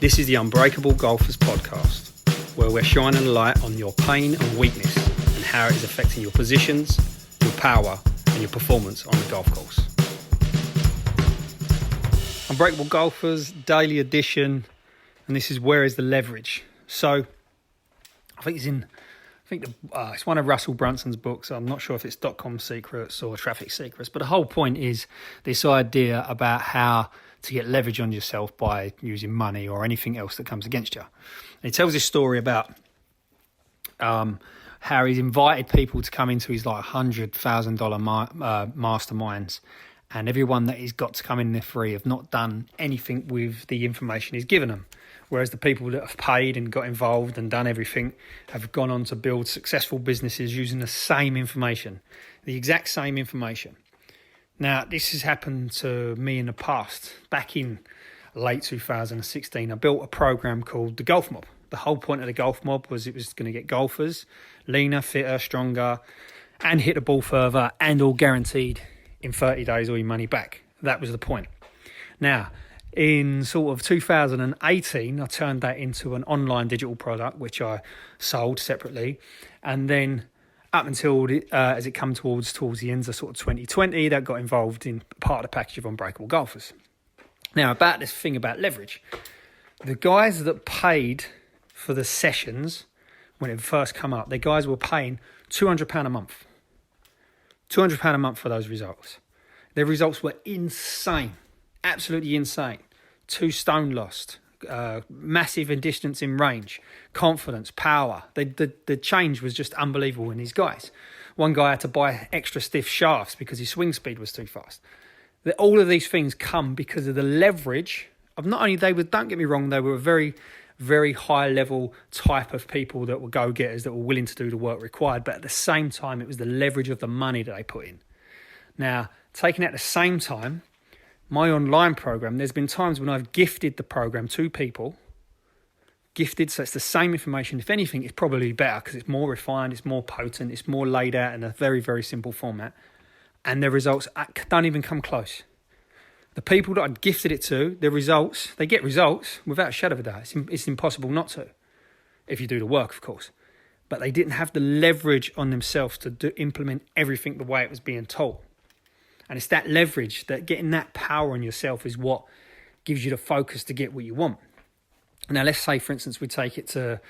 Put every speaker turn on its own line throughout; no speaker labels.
This is the Unbreakable Golfers podcast, where we're shining a light on your pain and weakness and how it is affecting your positions, your power, and your performance on the golf course. Unbreakable Golfers, daily edition, and this is Where is the Leverage? So, it's one of Russell Brunson's books. I'm not sure if it's .com secrets or traffic secrets, but the whole point is this idea about how to get leverage on yourself by using money or anything else that comes against you. And he tells this story about how he's invited people to come into his $100,000 masterminds, and everyone that he's got to come in there free have not done anything with the information he's given them. Whereas the people that have paid and got involved and done everything have gone on to build successful businesses using the same information, the exact same information. Now, this has happened to me in the past. Back in late 2016, I built a program called the Golf Mob. The whole point of the Golf Mob was it was going to get golfers leaner, fitter, stronger, and hit the ball further, and all guaranteed in 30 days all your money back. That was the point. Now, in sort of 2018, I turned that into an online digital product, which I sold separately. And then up until as it come towards the ends of sort of 2020, that got involved in part of the package of Unbreakable Golfers. Now, about this thing about leverage, the guys that paid for the sessions when it first come up, the guys were paying £200 a month. £200 a month for those results. Their results were insane. Absolutely insane. 2 stone lost, massive in distance in range, confidence, power. The change was just unbelievable in these guys. One guy had to buy extra stiff shafts because his swing speed was too fast. All of these things come because of the leverage of not only don't get me wrong, they were a very, very high level type of people that were go-getters that were willing to do the work required, but at the same time, it was the leverage of the money that they put in. Now, taking at the same time, my online program, there's been times when I've gifted the program to people, so it's the same information. If anything, it's probably better because it's more refined, it's more potent, it's more laid out in a very, very simple format. And the results don't even come close. The people that I'd gifted it to, they get results without a shadow of a doubt. It's impossible not to, if you do the work, of course. But they didn't have the leverage on themselves to implement everything the way it was being taught. And it's that leverage, that getting that power on yourself is what gives you the focus to get what you want. Now, let's say, for instance, we take it to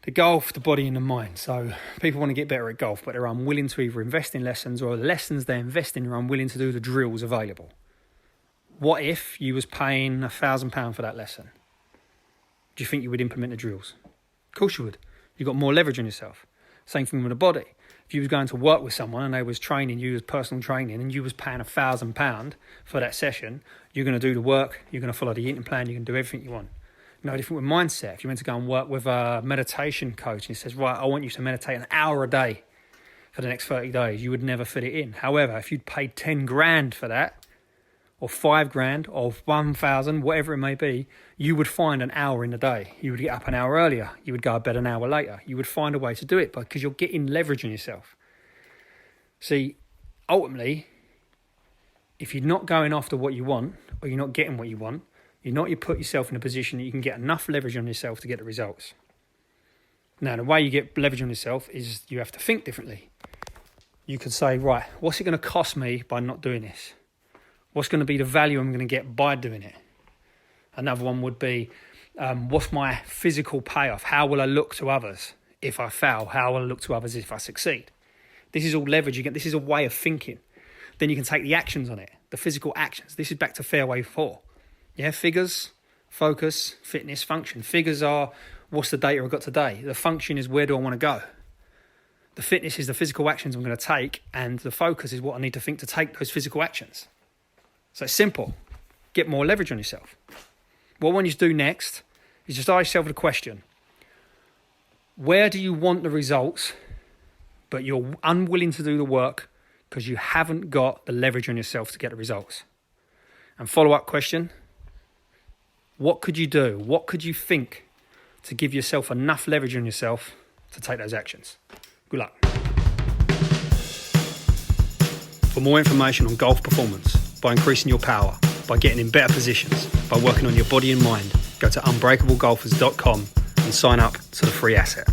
the golf, the body and the mind. So people want to get better at golf, but they're unwilling to either invest in lessons, or the lessons they invest in are unwilling to do the drills available. What if you was paying £1,000 for that lesson? Do you think you would implement the drills? Of course you would. You've got more leverage on yourself. Same thing with the body. If you was going to work with someone and they was training you as personal training and you was paying £1,000 for that session, you're going to do the work, you're going to follow the eating plan, you can do everything you want. No different with mindset. If you went to go and work with a meditation coach and he says, right, I want you to meditate an hour a day for the next 30 days, you would never fit it in. However, if you'd paid 10 grand for that, or 5 grand, or 1,000, whatever it may be, you would find an hour in the day. You would get up an hour earlier. You would go to bed an hour later. You would find a way to do it because you're getting leverage on yourself. See, ultimately, if you're not going after what you want, or you're not getting what you want, you put yourself in a position that you can get enough leverage on yourself to get the results. Now, the way you get leverage on yourself is you have to think differently. You could say, right, what's it going to cost me by not doing this? What's going to be the value I'm going to get by doing it? Another one would be, what's my physical payoff? How will I look to others if I fail? How will I look to others if I succeed? This is all leverage. This is a way of thinking. Then you can take the actions on it, the physical actions. This is back to Fairway 4. Yeah, figures, focus, fitness, function. Figures are, what's the data I've got today? The function is, where do I want to go? The fitness is the physical actions I'm going to take, and the focus is what I need to think to take those physical actions. So it's simple. Get more leverage on yourself. What I want you to do next is just ask yourself the question. Where do you want the results, but you're unwilling to do the work because you haven't got the leverage on yourself to get the results? And follow-up question, what could you do? What could you think to give yourself enough leverage on yourself to take those actions? Good luck. For more information on golf performance, by increasing your power, by getting in better positions, by working on your body and mind, go to unbreakablegolfers.com and sign up to the free asset.